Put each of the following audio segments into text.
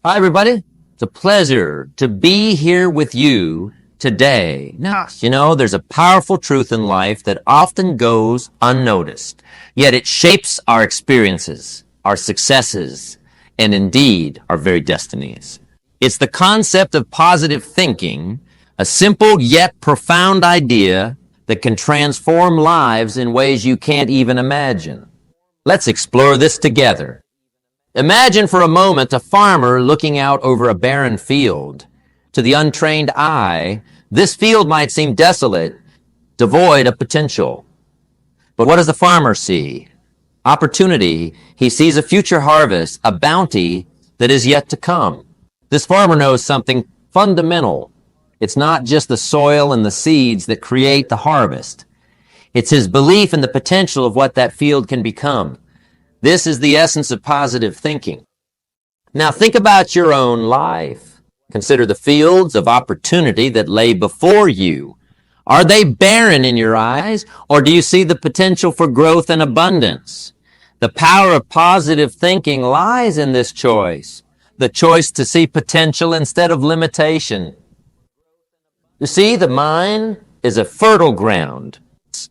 Hi, everybody. It's a pleasure to be here with you today. Now, there's a powerful truth in life that often goes unnoticed, yet it shapes our experiences, our successes, and indeed our very destinies. It's the concept of positive thinking, a simple yet profound idea that can transform lives in ways you can't even imagine. Let's explore this together. Imagine for a moment a farmer looking out over a barren field. To the untrained eye, this field might seem desolate, devoid of potential. But what does the farmer see? Opportunity. He sees a future harvest, a bounty that is yet to come. This farmer knows something fundamental. It's not just the soil and the seeds that create the harvest. It's his belief in the potential of what that field can become. This is the essence of positive thinking. Now think about your own life. Consider the fields of opportunity that lay before you. Are they barren in your eyes, or do you see the potential for growth and abundance? The power of positive thinking lies in this choice, the choice to see potential instead of limitation. You see, the mind is a fertile ground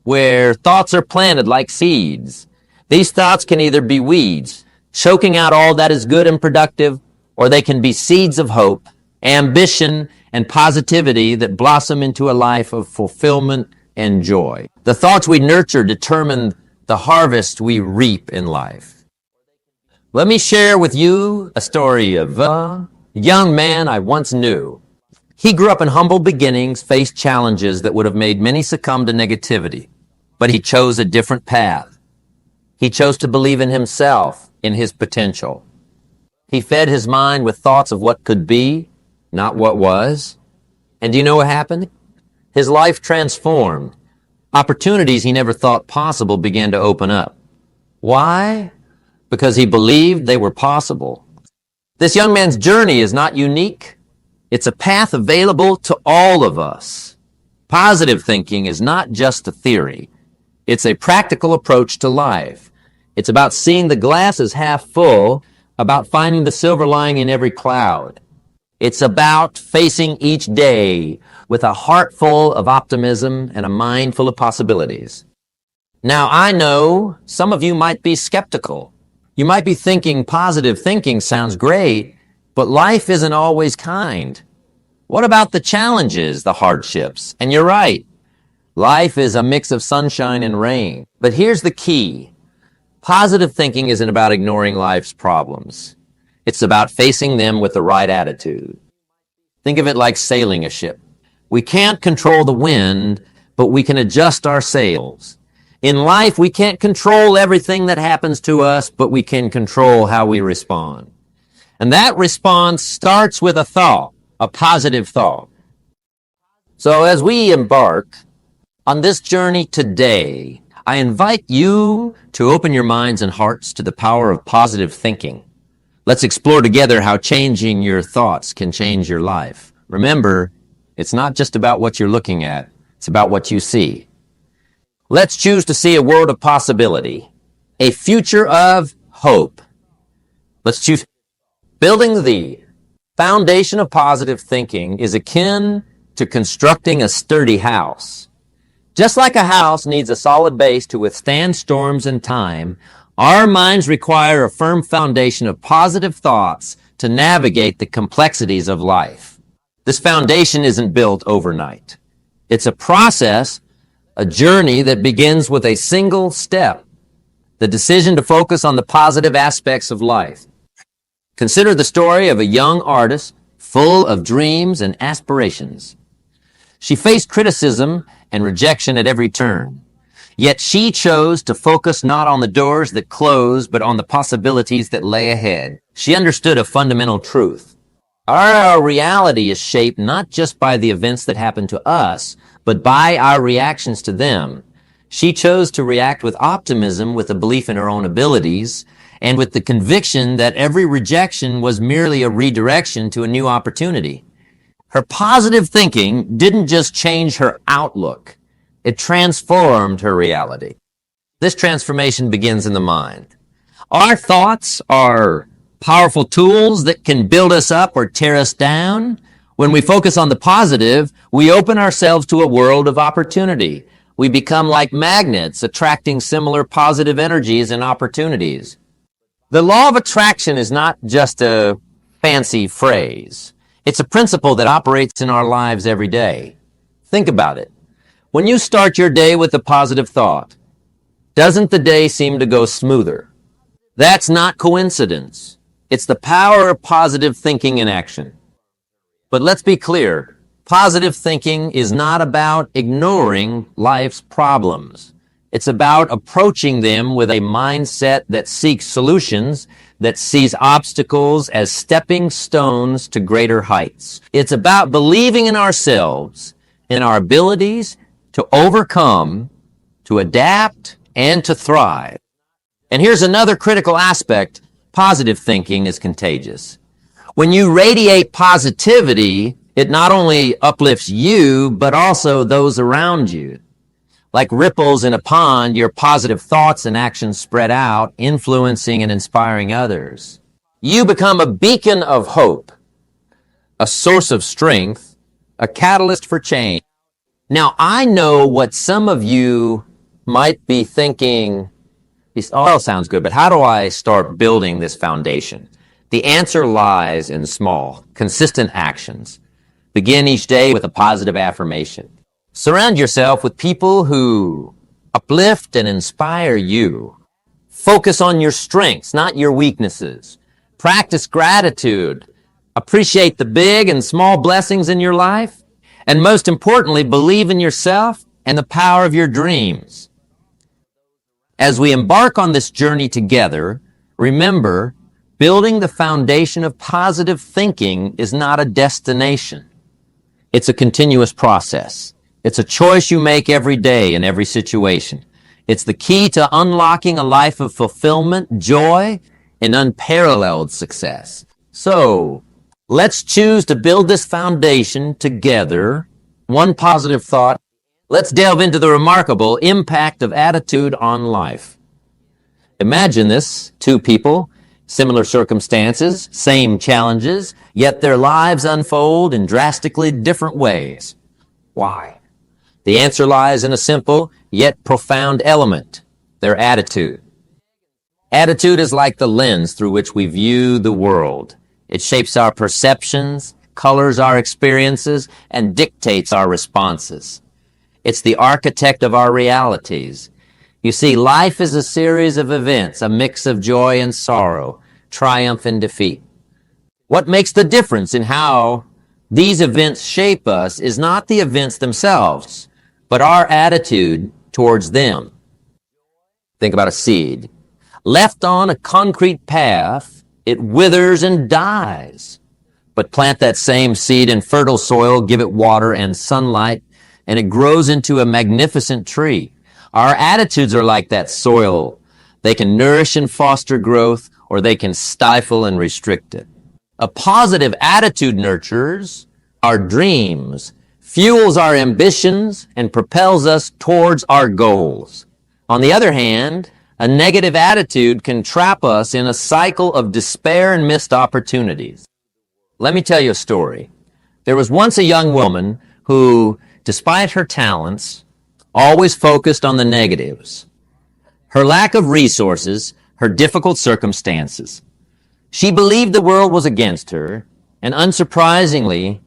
where thoughts are planted like seeds. These thoughts can either be weeds, choking out all that is good and productive, or they can be seeds of hope, ambition, and positivity that blossom into a life of fulfillment and joy. The thoughts we nurture determine the harvest we reap in life. Let me share with you a story of a young man I once knew. He grew up in humble beginnings, faced challenges that would have made many succumb to negativity, but he chose a different path. He chose to believe in himself, in his potential. He fed his mind with thoughts of what could be, not what was. And do you know what happened? His life transformed. Opportunities he never thought possible began to open up. Why? Because he believed they were possible. This young man's journey is not unique. It's a path available to all of us. Positive thinking is not just a theory. It's a practical approach to life. It's about seeing the glass as half full, about finding the silver lining in every cloud. It's about facing each day with a heart full of optimism and a mind full of possibilities. Now, I know some of you might be skeptical. You might be thinking positive thinking sounds great, but life isn't always kind. What about the challenges, the hardships? And you're right. Life is a mix of sunshine and rain. But here's the key. Positive thinking isn't about ignoring life's problems. It's about facing them with the right attitude. Think of it like sailing a ship. We can't control the wind, but we can adjust our sails. In life, we can't control everything that happens to us, but we can control how we respond. And that response starts with a thought, a positive thought. So as we embark on this journey today, I invite you to open your minds and hearts to the power of positive thinking. Let's explore together how changing your thoughts can change your life. Remember, it's not just about what you're looking at, it's about what you see. Let's choose to see a world of possibility, a future of hope. Let's choose. Building the foundation of positive thinking is akin to constructing a sturdy house. Just like a house needs a solid base to withstand storms and time, our minds require a firm foundation of positive thoughts to navigate the complexities of life. This foundation isn't built overnight. It's a process, a journey that begins with a single step, the decision to focus on the positive aspects of life. Consider the story of a young artist full of dreams and aspirations. She faced criticism and rejection at every turn. Yet she chose to focus not on the doors that closed, but on the possibilities that lay ahead. She understood a fundamental truth. Our reality is shaped not just by the events that happen to us, but by our reactions to them. She chose to react with optimism, with a belief in her own abilities, and with the conviction that every rejection was merely a redirection to a new opportunity. Her positive thinking didn't just change her outlook, it transformed her reality. This transformation begins in the mind. Our thoughts are powerful tools that can build us up or tear us down. When we focus on the positive, we open ourselves to a world of opportunity. We become like magnets, attracting similar positive energies and opportunities. The law of attraction is not just a fancy phrase. It's a principle that operates in our lives every day. Think about it. When you start your day with a positive thought, doesn't the day seem to go smoother? That's not coincidence. It's the power of positive thinking in action. But let's be clear, positive thinking is not about ignoring life's problems. It's about approaching them with a mindset that seeks solutions, that sees obstacles as stepping stones to greater heights. It's about believing in ourselves, in our abilities to overcome, to adapt, and to thrive. And here's another critical aspect. Positive thinking is contagious. When you radiate positivity, it not only uplifts you, but also those around you. Like ripples in a pond, your positive thoughts and actions spread out, influencing and inspiring others. You become a beacon of hope, a source of strength, a catalyst for change. Now, I know what some of you might be thinking, oh, sounds good, but how do I start building this foundation? The answer lies in small, consistent actions. Begin each day with a positive affirmation. Surround yourself with people who uplift and inspire you. Focus on your strengths, not your weaknesses. Practice gratitude. Appreciate the big and small blessings in your life. And most importantly, believe in yourself and the power of your dreams. As we embark on this journey together, remember, building the foundation of positive thinking is not a destination. It's a continuous process. It's a choice you make every day in every situation. It's the key to unlocking a life of fulfillment, joy, and unparalleled success. So, let's choose to build this foundation together, one positive thought. Let's delve into the remarkable impact of attitude on life. Imagine this, two people, similar circumstances, same challenges, yet their lives unfold in drastically different ways. Why? The answer lies in a simple yet profound element, their attitude. Attitude is like the lens through which we view the world. It shapes our perceptions, colors our experiences, and dictates our responses. It's the architect of our realities. You see, life is a series of events, a mix of joy and sorrow, triumph and defeat. What makes the difference in how these events shape us is not the events themselves, but our attitude towards them. Think about a seed. Left on a concrete path, it withers and dies. But plant that same seed in fertile soil, give it water and sunlight, and it grows into a magnificent tree. Our attitudes are like that soil. They can nourish and foster growth, or they can stifle and restrict it. A positive attitude nurtures our dreams, fuels our ambitions, and propels us towards our goals. On the other hand, a negative attitude can trap us in a cycle of despair and missed opportunities. Let me tell you a story. There was once a young woman who, despite her talents, always focused on the negatives. Her lack of resources, her difficult circumstances. She believed the world was against her, and unsurprisingly,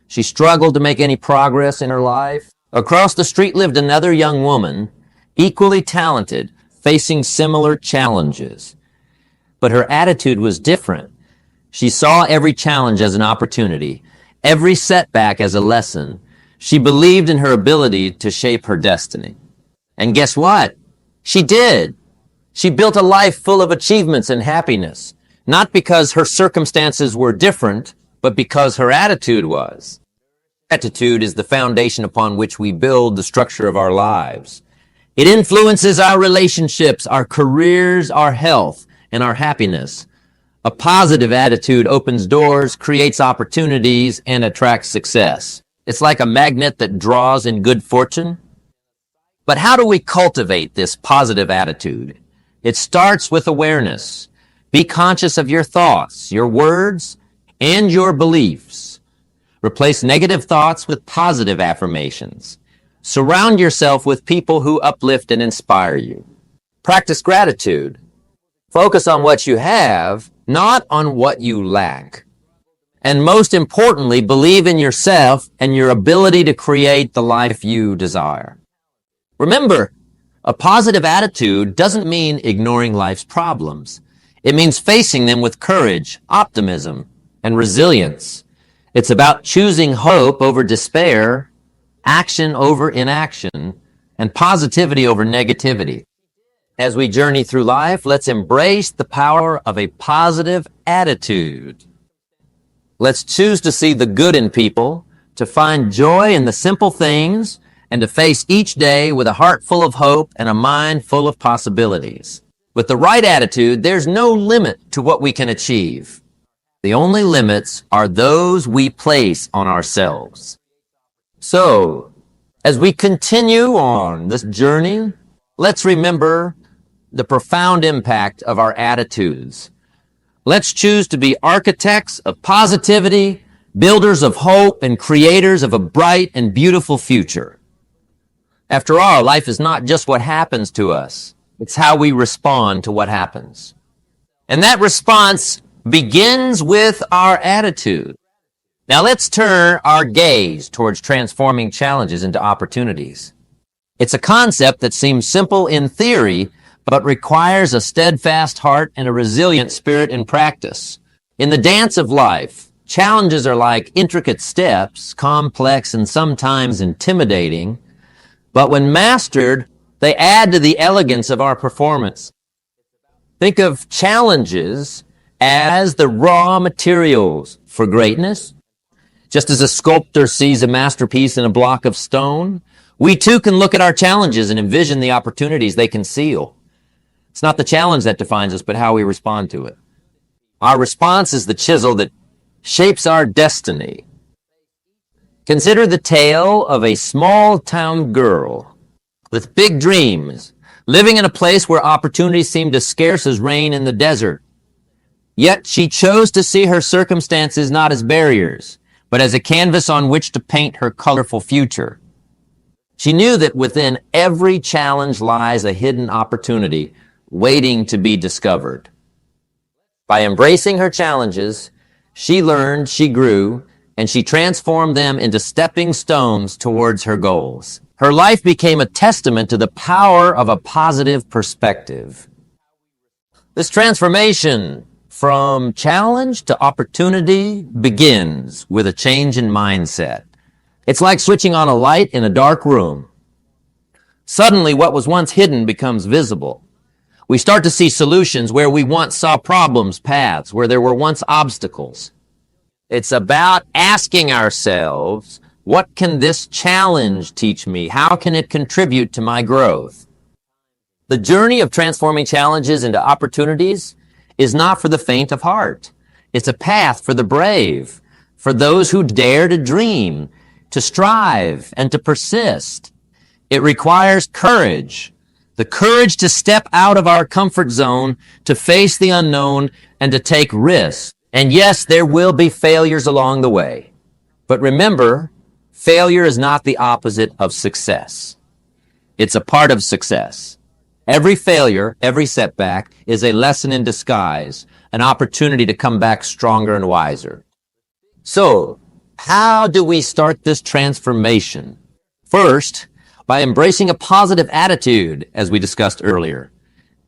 she struggled to make any progress in her life. Across the street lived another young woman, equally talented, facing similar challenges. But her attitude was different. She saw every challenge as an opportunity, every setback as a lesson. She believed in her ability to shape her destiny. And guess what? She did. She built a life full of achievements and happiness, not because her circumstances were different, but because her attitude was. Attitude is the foundation upon which we build the structure of our lives. It influences our relationships, our careers, our health, and our happiness. A positive attitude opens doors, creates opportunities, and attracts success. It's like a magnet that draws in good fortune. But how do we cultivate this positive attitude? It starts with awareness. Be conscious of your thoughts, your words, and your beliefs. Replace negative thoughts with positive affirmations. Surround yourself with people who uplift and inspire you. Practice gratitude. Focus on what you have, not on what you lack. And most importantly, believe in yourself and your ability to create the life you desire. Remember, a positive attitude doesn't mean ignoring life's problems. It means facing them with courage, optimism, and resilience. It's about choosing hope over despair, action over inaction, and positivity over negativity. As we journey through life, let's embrace the power of a positive attitude. Let's choose to see the good in people, to find joy in the simple things, and to face each day with a heart full of hope and a mind full of possibilities. With the right attitude, there's no limit to what we can achieve. The only limits are those we place on ourselves. So, as we continue on this journey, let's remember the profound impact of our attitudes. Let's choose to be architects of positivity, builders of hope, and creators of a bright and beautiful future. After all, life is not just what happens to us. It's how we respond to what happens. And that response begins with our attitude. Now let's turn our gaze towards transforming challenges into opportunities. It's a concept that seems simple in theory, but requires a steadfast heart and a resilient spirit in practice. In the dance of life, challenges are like intricate steps, complex and sometimes intimidating, but when mastered, they add to the elegance of our performance. Think of challenges as the raw materials for greatness. Just as a sculptor sees a masterpiece in a block of stone, we too can look at our challenges and envision the opportunities they conceal. It's not the challenge that defines us, but how we respond to it. Our response is the chisel that shapes our destiny. Consider the tale of a small-town girl with big dreams, living in a place where opportunities seemed as scarce as rain in the desert. Yet she chose to see her circumstances not as barriers, but as a canvas on which to paint her colorful future. She knew that within every challenge lies a hidden opportunity waiting to be discovered. By embracing her challenges, she learned, she grew, and she transformed them into stepping stones towards her goals. Her life became a testament to the power of a positive perspective. This transformation from challenge to opportunity begins with a change in mindset. It's like switching on a light in a dark room. Suddenly, what was once hidden becomes visible. We start to see solutions where we once saw problems, paths where there were once obstacles. It's about asking ourselves, what can this challenge teach me? How can it contribute to my growth? The journey of transforming challenges into opportunities is not for the faint of heart. It's a path for the brave, for those who dare to dream, to strive, and to persist. It requires courage, the courage to step out of our comfort zone, to face the unknown, and to take risks. And yes, there will be failures along the way. But remember, failure is not the opposite of success. It's a part of success. Every failure, every setback is a lesson in disguise, an opportunity to come back stronger and wiser. So, how do we start this transformation? First, by embracing a positive attitude, as we discussed earlier.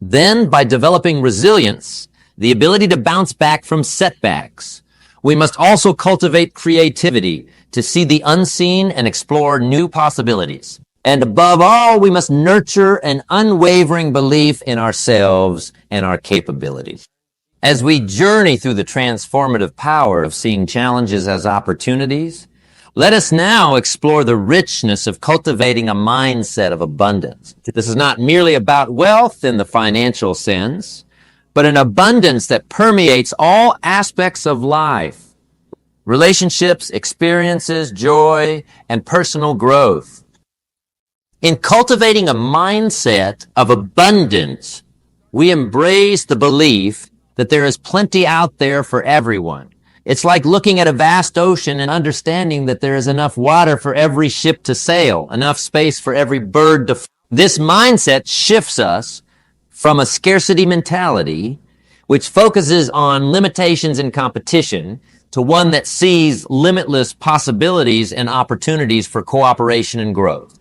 Then, by developing resilience, the ability to bounce back from setbacks. We must also cultivate creativity to see the unseen and explore new possibilities. And above all, we must nurture an unwavering belief in ourselves and our capabilities. As we journey through the transformative power of seeing challenges as opportunities, let us now explore the richness of cultivating a mindset of abundance. This is not merely about wealth in the financial sense, but an abundance that permeates all aspects of life. Relationships, experiences, joy, and personal growth. In cultivating a mindset of abundance, we embrace the belief that there is plenty out there for everyone. It's like looking at a vast ocean and understanding that there is enough water for every ship to sail, enough space for every bird to fly. This mindset shifts us from a scarcity mentality, which focuses on limitations and competition, to one that sees limitless possibilities and opportunities for cooperation and growth.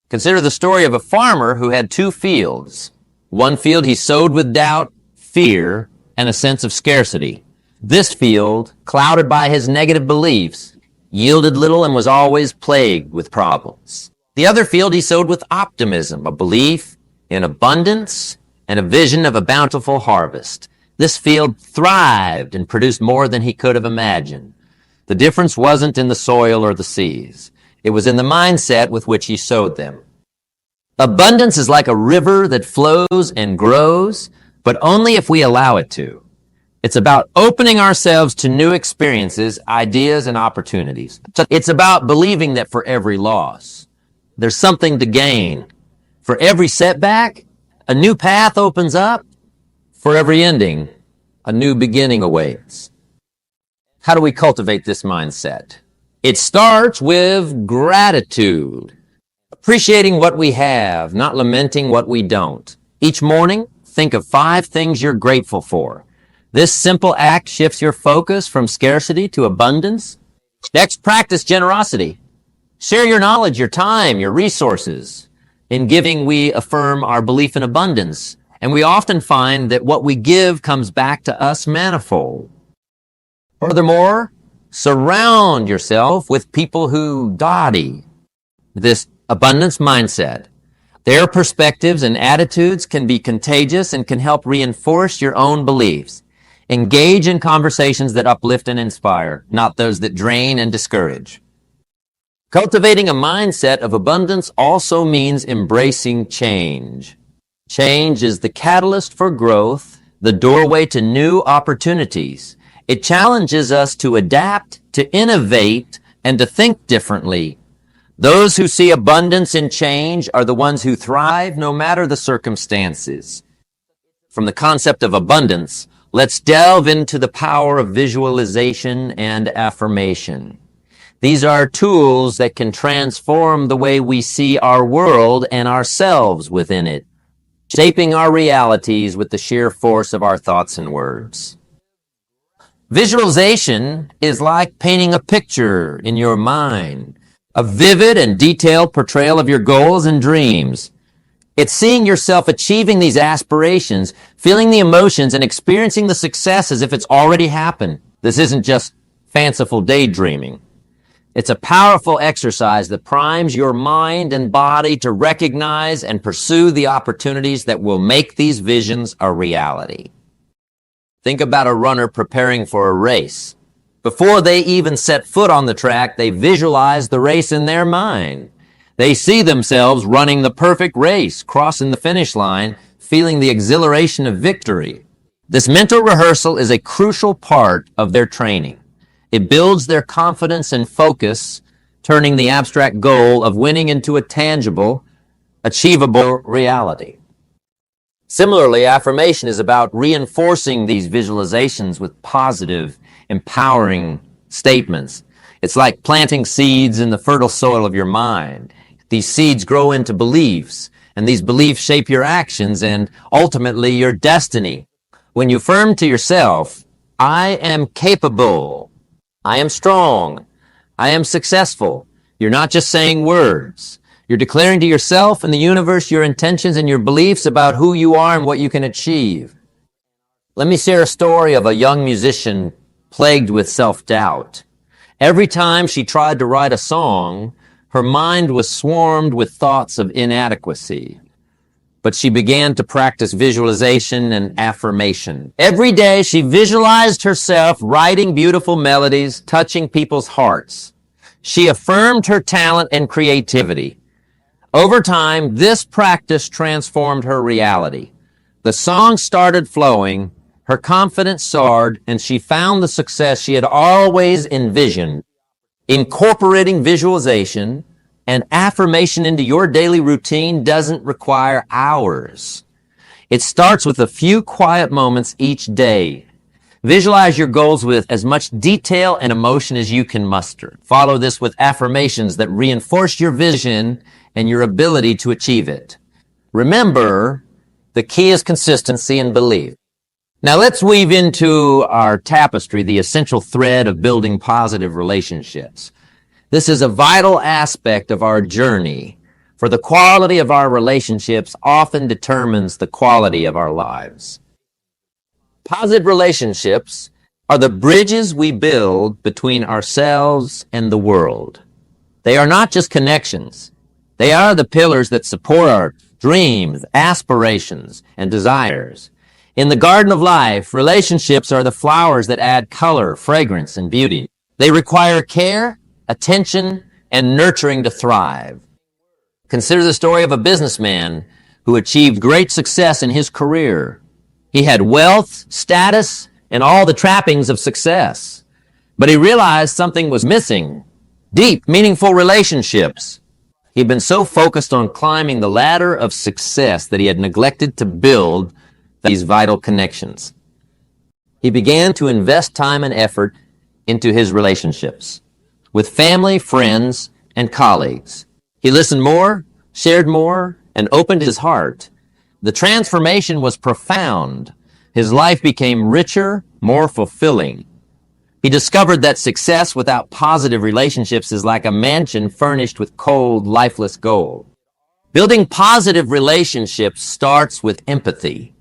Consider the story of a farmer who had two fields. One field he sowed with doubt, fear, and a sense of scarcity. This field, clouded by his negative beliefs, yielded little and was always plagued with problems. The other field he sowed with optimism, a belief in abundance and a vision of a bountiful harvest. This field thrived and produced more than he could have imagined. The difference wasn't in the soil or the seas. It was in the mindset with which he sowed them. Abundance is like a river that flows and grows, but only if we allow it to. It's about opening ourselves to new experiences, ideas, and opportunities. It's about believing that for every loss, there's something to gain. For every setback, a new path opens up. For every ending, a new beginning awaits. How do we cultivate this mindset? It starts with gratitude. Appreciating what we have, not lamenting what we don't. Each morning, think of 5 things you're grateful for. This simple act shifts your focus from scarcity to abundance. Next, practice generosity. Share your knowledge, your time, your resources. In giving, we affirm our belief in abundance, and we often find that what we give comes back to us manifold. Furthermore, surround yourself with people who embody this abundance mindset. Their perspectives and attitudes can be contagious and can help reinforce your own beliefs. Engage in conversations that uplift and inspire, not those that drain and discourage. Cultivating a mindset of abundance also means embracing change. Change is the catalyst for growth, the doorway to new opportunities. It challenges us to adapt, to innovate, and to think differently. Those who see abundance in change are the ones who thrive no matter the circumstances. From the concept of abundance, let's delve into the power of visualization and affirmation. These are tools that can transform the way we see our world and ourselves within it, shaping our realities with the sheer force of our thoughts and words. Visualization is like painting a picture in your mind, a vivid and detailed portrayal of your goals and dreams. It's seeing yourself achieving these aspirations, feeling the emotions, and experiencing the success as if it's already happened. This isn't just fanciful daydreaming. It's a powerful exercise that primes your mind and body to recognize and pursue the opportunities that will make these visions a reality. Think about a runner preparing for a race. Before they even set foot on the track, they visualize the race in their mind. They see themselves running the perfect race, crossing the finish line, feeling the exhilaration of victory. This mental rehearsal is a crucial part of their training. It builds their confidence and focus, turning the abstract goal of winning into a tangible, achievable reality. Similarly, affirmation is about reinforcing these visualizations with positive, empowering statements. It's like planting seeds in the fertile soil of your mind. These seeds grow into beliefs, and these beliefs shape your actions and ultimately your destiny. When you affirm to yourself, I am capable, I am strong, I am successful, you're not just saying words. You're declaring to yourself and the universe your intentions and your beliefs about who you are and what you can achieve. Let me share a story of a young musician plagued with self-doubt. Every time she tried to write a song, her mind was swarmed with thoughts of inadequacy. But she began to practice visualization and affirmation. Every day she visualized herself writing beautiful melodies, touching people's hearts. She affirmed her talent and creativity. Over time, this practice transformed her reality. The song started flowing, her confidence soared, and she found the success she had always envisioned. Incorporating visualization and affirmation into your daily routine doesn't require hours. It starts with a few quiet moments each day. Visualize your goals with as much detail and emotion as you can muster. Follow this with affirmations that reinforce your vision and your ability to achieve it. Remember, the key is consistency and belief. Now let's weave into our tapestry the essential thread of building positive relationships. This is a vital aspect of our journey, for the quality of our relationships often determines the quality of our lives. Positive relationships are the bridges we build between ourselves and the world. They are not just connections. They are the pillars that support our dreams, aspirations, and desires. In the garden of life, relationships are the flowers that add color, fragrance, and beauty. They require care, attention, and nurturing to thrive. Consider the story of a businessman who achieved great success in his career. He had wealth, status, and all the trappings of success. But he realized something was missing: deep, meaningful relationships. He'd been so focused on climbing the ladder of success that he had neglected to build these vital connections. He began to invest time and effort into his relationships with family, friends, and colleagues. He listened more, shared more, and opened his heart. The transformation was profound. His life became richer, more fulfilling. He discovered that success without positive relationships is like a mansion furnished with cold, lifeless gold. Building positive relationships starts with empathy,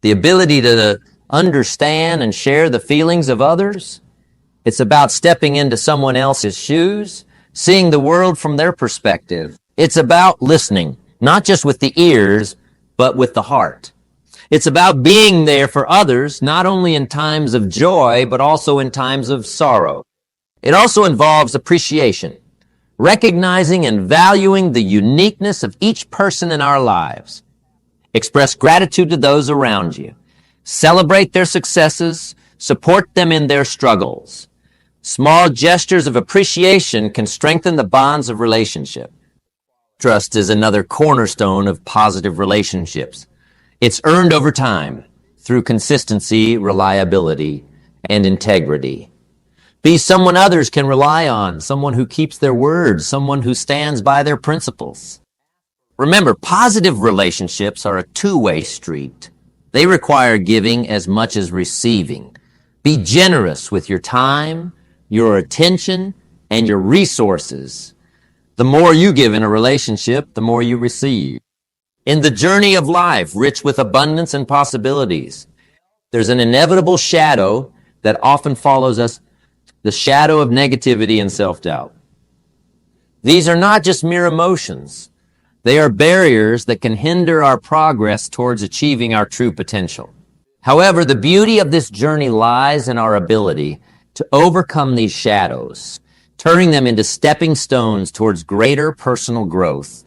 the ability to understand and share the feelings of others. It's about stepping into someone else's shoes, seeing the world from their perspective. It's about listening, not just with the ears, but with the heart. It's about being there for others, not only in times of joy, but also in times of sorrow. It also involves appreciation, recognizing and valuing the uniqueness of each person in our lives. Express gratitude to those around you. Celebrate their successes, support them in their struggles. Small gestures of appreciation can strengthen the bonds of relationship. Trust is another cornerstone of positive relationships. It's earned over time through consistency, reliability, and integrity. Be someone others can rely on, someone who keeps their word, someone who stands by their principles. Remember, positive relationships are a two-way street. They require giving as much as receiving. Be generous with your time, your attention, and your resources. The more you give in a relationship, the more you receive. In the journey of life, rich with abundance and possibilities, there's an inevitable shadow that often follows us, the shadow of negativity and self-doubt. These are not just mere emotions. They are barriers that can hinder our progress towards achieving our true potential. However, the beauty of this journey lies in our ability to overcome these shadows, turning them into stepping stones towards greater personal growth.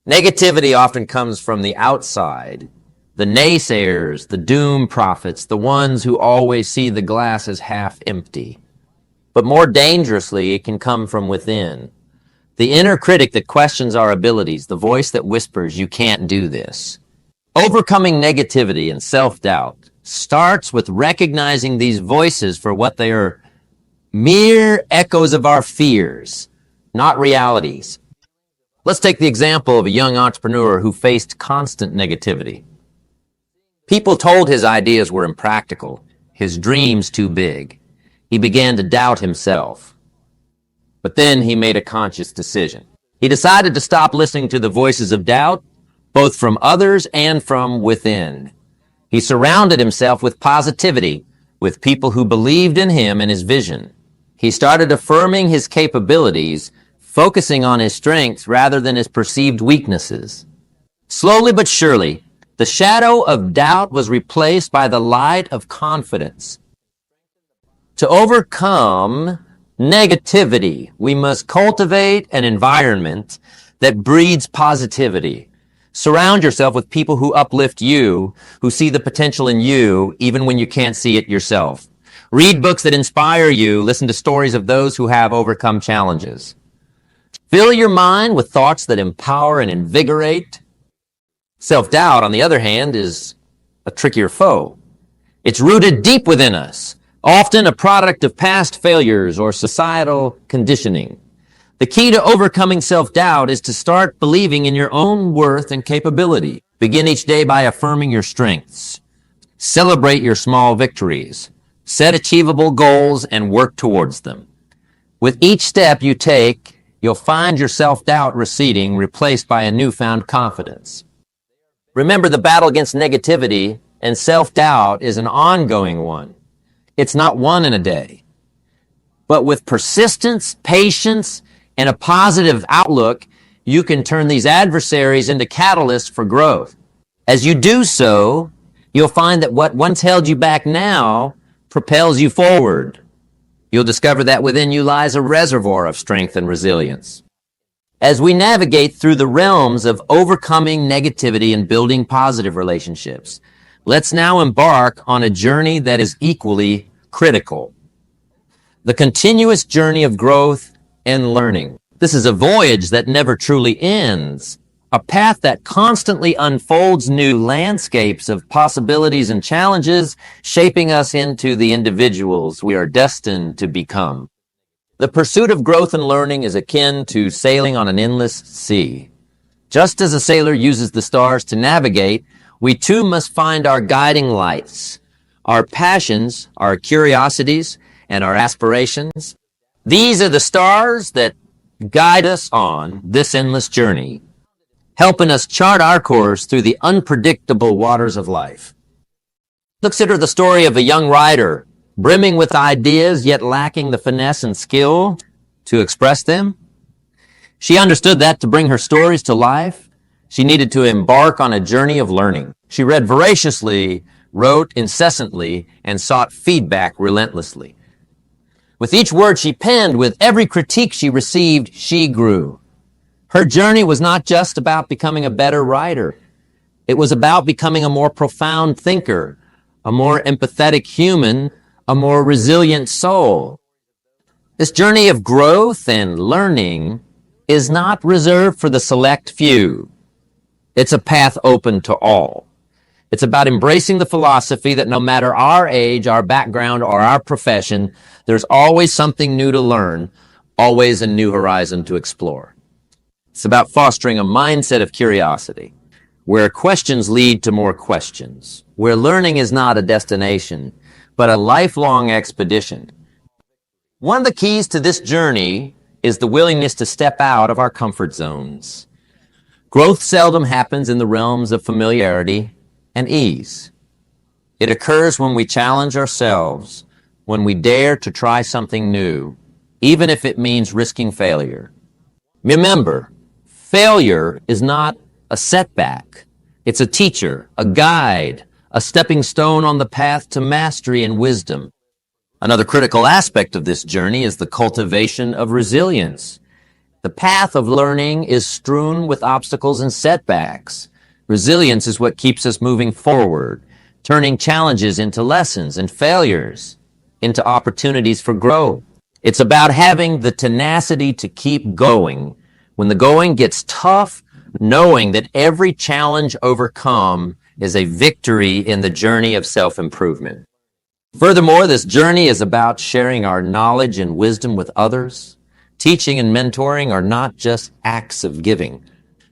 Negativity often comes from the outside. The naysayers, the doom prophets, the ones who always see the glass as half empty. But more dangerously, it can come from within. The inner critic that questions our abilities, the voice that whispers, "You can't do this." Overcoming negativity and self-doubt starts with recognizing these voices for what they are: mere echoes of our fears, not realities. Let's take the example of a young entrepreneur who faced constant negativity. People told his ideas were impractical, his dreams too big. He began to doubt himself. But then he made a conscious decision. He decided to stop listening to the voices of doubt, both from others and from within. He surrounded himself with positivity, with people who believed in him and his vision. He started affirming his capabilities, focusing on his strengths rather than his perceived weaknesses. Slowly but surely, the shadow of doubt was replaced by the light of confidence. To overcome negativity, we must cultivate an environment that breeds positivity. Surround yourself with people who uplift you, who see the potential in you, even when you can't see it yourself. Read books that inspire you. Listen to stories of those who have overcome challenges. Fill your mind with thoughts that empower and invigorate. Self-doubt, on the other hand, is a trickier foe. It's rooted deep within us, often a product of past failures or societal conditioning. The key to overcoming self-doubt is to start believing in your own worth and capability. Begin each day by affirming your strengths. Celebrate your small victories. Set achievable goals and work towards them. With each step you take, you'll find your self-doubt receding, replaced by a newfound confidence. Remember, the battle against negativity and self-doubt is an ongoing one. It's not won in a day. But with persistence, patience, and a positive outlook, you can turn these adversaries into catalysts for growth. As you do so, you'll find that what once held you back now propels you forward. You'll discover that within you lies a reservoir of strength and resilience. As we navigate through the realms of overcoming negativity and building positive relationships, let's now embark on a journey that is equally critical. The continuous journey of growth and learning. This is a voyage that never truly ends, a path that constantly unfolds new landscapes of possibilities and challenges, shaping us into the individuals we are destined to become. The pursuit of growth and learning is akin to sailing on an endless sea. Just as a sailor uses the stars to navigate, we too must find our guiding lights, our passions, our curiosities, and our aspirations. These are the stars that guide us on this endless journey, helping us chart our course through the unpredictable waters of life. Consider the story of a young writer, brimming with ideas yet lacking the finesse and skill to express them. She understood that to bring her stories to life, she needed to embark on a journey of learning. She read voraciously, wrote incessantly, and sought feedback relentlessly. With each word she penned, with every critique she received, she grew. Her journey was not just about becoming a better writer. It was about becoming a more profound thinker, a more empathetic human, a more resilient soul. This journey of growth and learning is not reserved for the select few. It's a path open to all. It's about embracing the philosophy that no matter our age, our background, or our profession, there's always something new to learn, always a new horizon to explore. It's about fostering a mindset of curiosity, where questions lead to more questions, where learning is not a destination, but a lifelong expedition. One of the keys to this journey is the willingness to step out of our comfort zones. Growth seldom happens in the realms of familiarity and ease. It occurs when we challenge ourselves, when we dare to try something new, even if it means risking failure. Remember, failure is not a setback. It's a teacher, a guide, a stepping stone on the path to mastery and wisdom. Another critical aspect of this journey is the cultivation of resilience. The path of learning is strewn with obstacles and setbacks. Resilience is what keeps us moving forward, turning challenges into lessons and failures into opportunities for growth. It's about having the tenacity to keep going when the going gets tough, knowing that every challenge overcome is a victory in the journey of self-improvement. Furthermore, this journey is about sharing our knowledge and wisdom with others. Teaching and mentoring are not just acts of giving.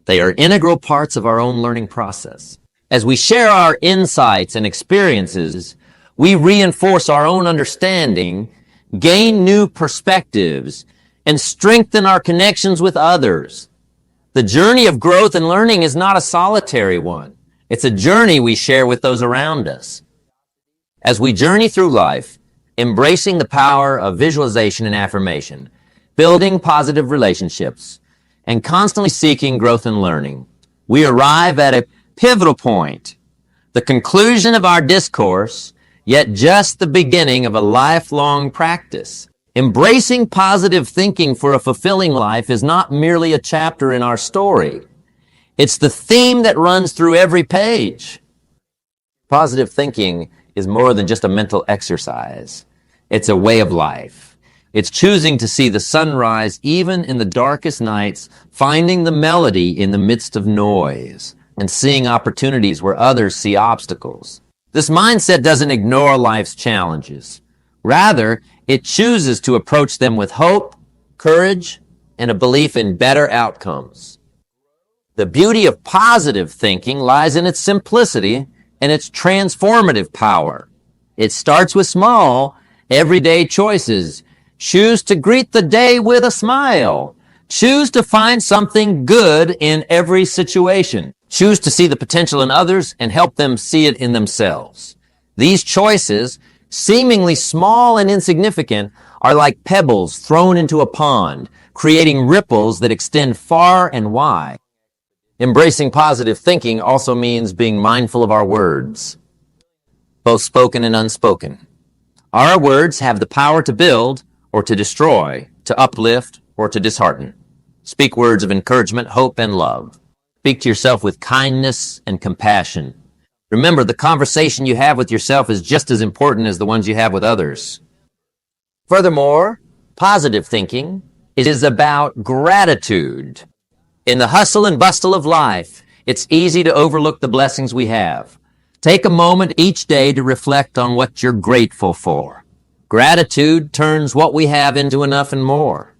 They are integral parts of our own learning process. As we share our insights and experiences, we reinforce our own understanding, gain new perspectives, and strengthen our connections with others. The journey of growth and learning is not a solitary one. It's a journey we share with those around us. As we journey through life, embracing the power of visualization and affirmation, building positive relationships, and constantly seeking growth and learning, we arrive at a pivotal point, the conclusion of our discourse, yet just the beginning of a lifelong practice. Embracing positive thinking for a fulfilling life is not merely a chapter in our story. It's the theme that runs through every page. Positive thinking is more than just a mental exercise. It's a way of life. It's choosing to see the sunrise even in the darkest nights, finding the melody in the midst of noise, and seeing opportunities where others see obstacles. This mindset doesn't ignore life's challenges. Rather, it chooses to approach them with hope, courage, and a belief in better outcomes. The beauty of positive thinking lies in its simplicity and its transformative power. It starts with small, everyday choices. Choose to greet the day with a smile. Choose to find something good in every situation. Choose to see the potential in others and help them see it in themselves. These choices, seemingly small and insignificant, are like pebbles thrown into a pond, creating ripples that extend far and wide. Embracing positive thinking also means being mindful of our words, both spoken and unspoken. Our words have the power to build or to destroy, to uplift or to dishearten. Speak words of encouragement, hope, and love. Speak to yourself with kindness and compassion. Remember, the conversation you have with yourself is just as important as the ones you have with others. Furthermore, positive thinking is about gratitude. In the hustle and bustle of life, it's easy to overlook the blessings we have. Take a moment each day to reflect on what you're grateful for. Gratitude turns what we have into enough and more.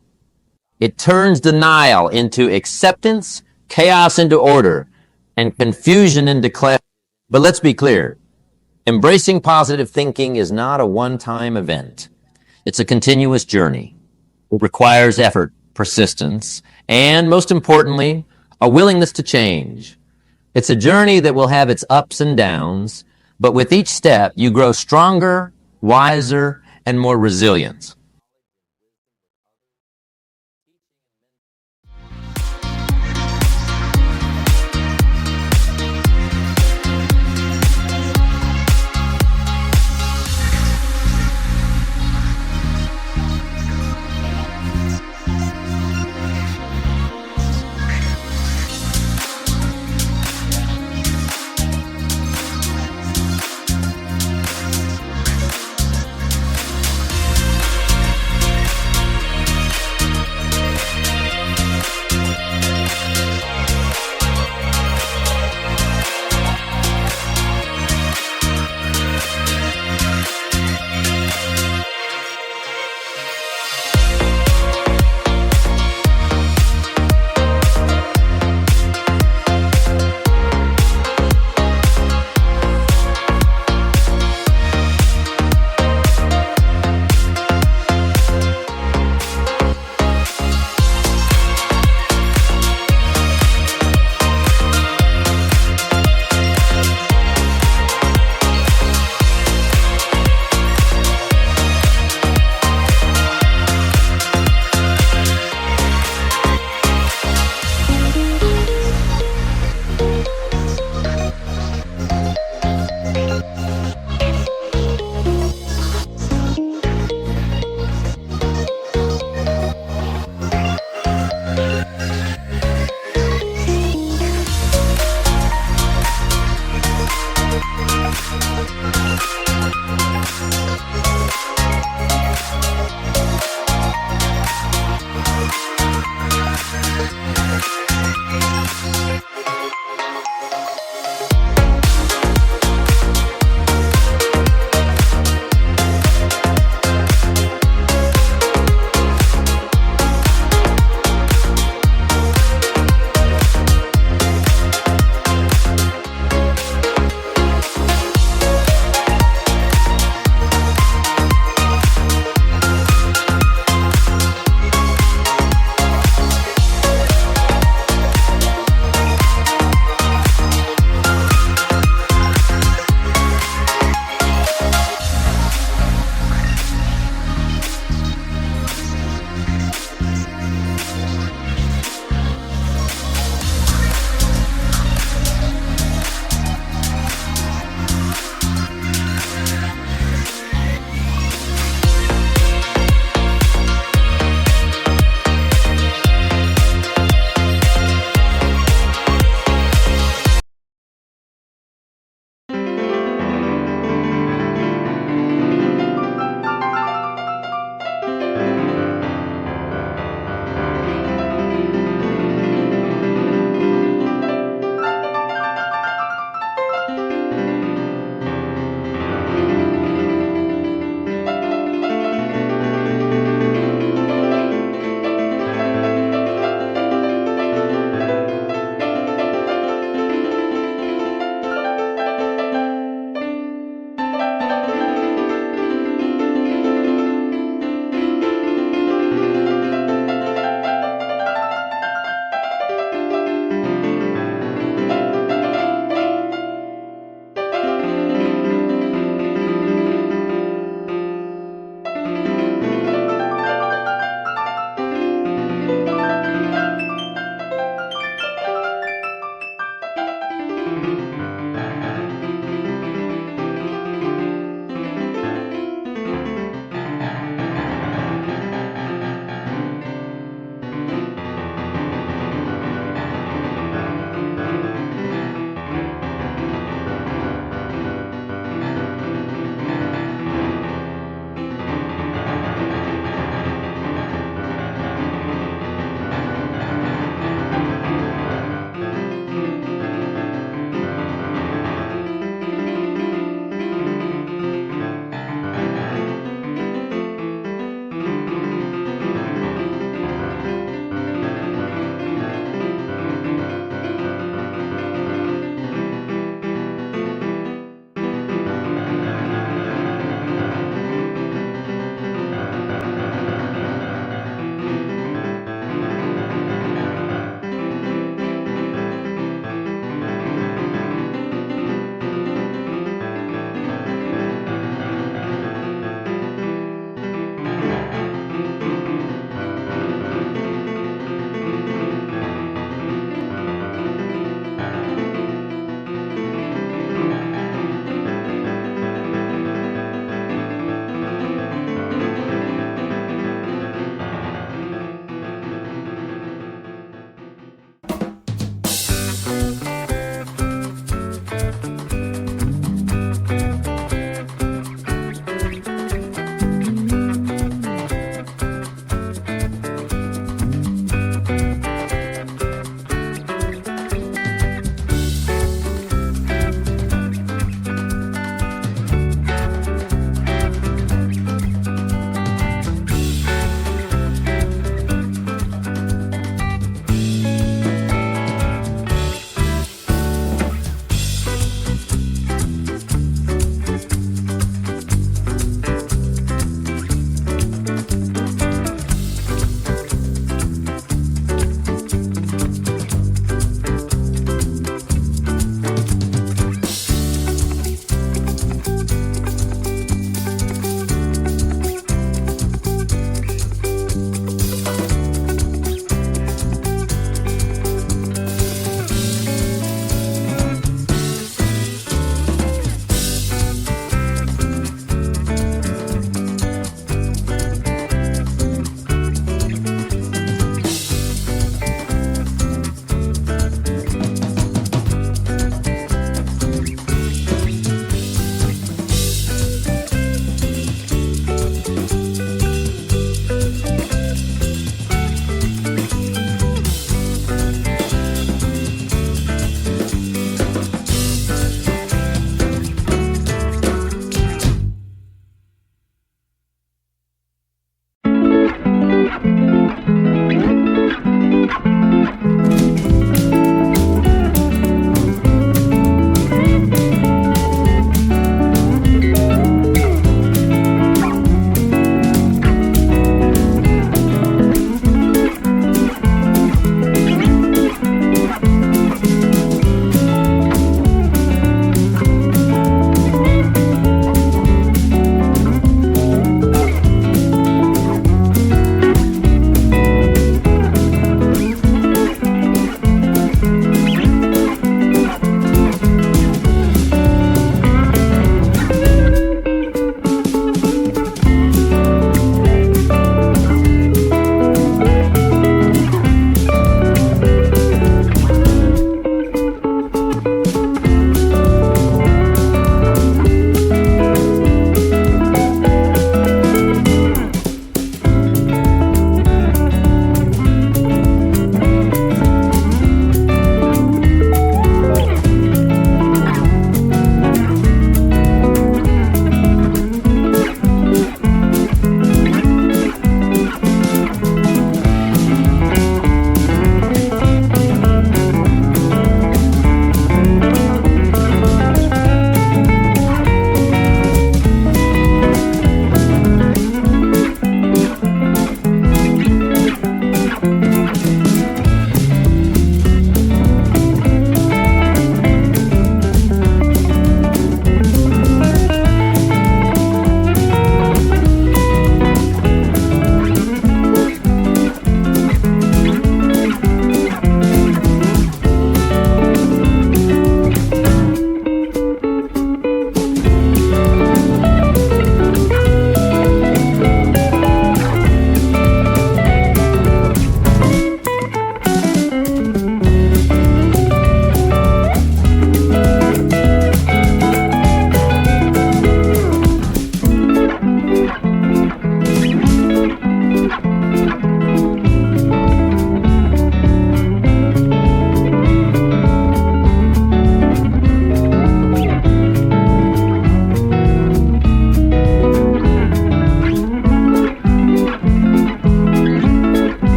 It turns denial into acceptance, chaos into order, and confusion into clarity. But let's be clear. Embracing positive thinking is not a one-time event. It's a continuous journey. It requires effort, persistence, and most importantly, a willingness to change. It's a journey that will have its ups and downs, but with each step, you grow stronger, wiser, and more resilient.